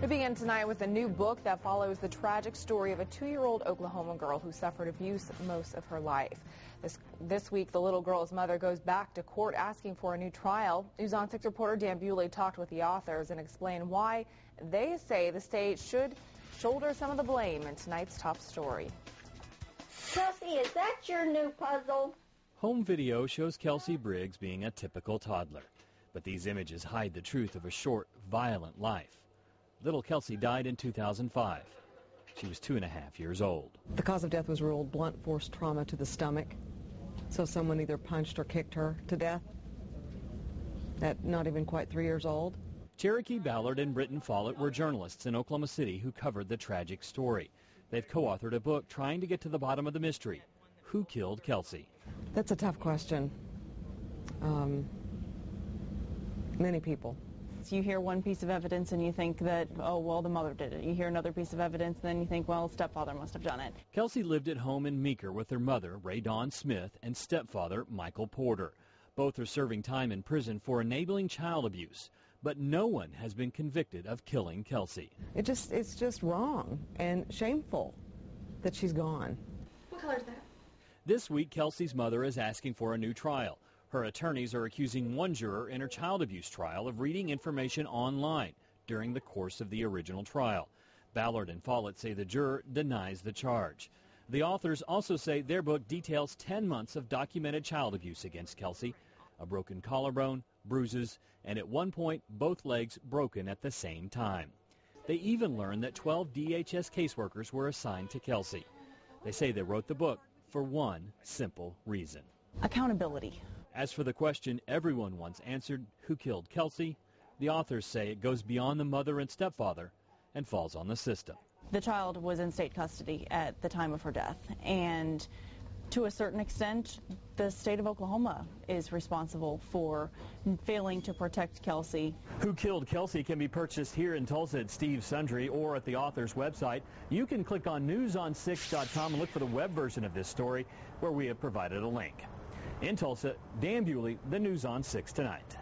We begin tonight with a new book that follows the tragic story of a 2-year-old Oklahoma girl who suffered abuse most of her life. This week, the little girl's mother goes back to court asking for a new trial. News on 6 reporter Dan Bewley talked with the authors and explained why they say the state should shoulder some of the blame in tonight's top story. Kelsey, is that your new puzzle? Home video shows Kelsey Briggs being a typical toddler. But these images hide the truth of a short, violent life. Little Kelsey died in 2005. She was 2.5 years old. The cause of death was ruled blunt force trauma to the stomach. So someone either punched or kicked her to death at not even quite 3 years old. Cherokee Ballard and Britton Follett were journalists in Oklahoma City who covered the tragic story. They've co-authored a book trying to get to the bottom of the mystery. Who killed Kelsey? That's a tough question. Many people. So you hear one piece of evidence and you think that, oh, well, the mother did it. You hear another piece of evidence and then you think, well, stepfather must have done it. Kelsey lived at home in Meeker with her mother, Ray Dawn Smith, and stepfather, Michael Porter. Both are serving time in prison for enabling child abuse. But no one has been convicted of killing Kelsey. It's just wrong and shameful that she's gone. What color is that? This week, Kelsey's mother is asking for a new trial. Her attorneys are accusing one juror in her child abuse trial of reading information online during the course of the original trial. Ballard and Follett say the juror denies the charge. The authors also say their book details 10 months of documented child abuse against Kelsey, a broken collarbone, bruises, and at one point both legs broken at the same time. They even learned that 12 DHS caseworkers were assigned to Kelsey. They say they wrote the book for one simple reason: accountability. As for the question everyone wants answered, who killed Kelsey, the authors say it goes beyond the mother and stepfather and falls on the system. The child was in state custody at the time of her death, and to a certain extent, the state of Oklahoma is responsible for failing to protect Kelsey. Who Killed Kelsey can be purchased here in Tulsa at Steve's Sundry or at the author's website. You can click on newson6.com and look for the web version of this story where we have provided a link. In Tulsa, Dan Bewley, the News on 6 Tonight.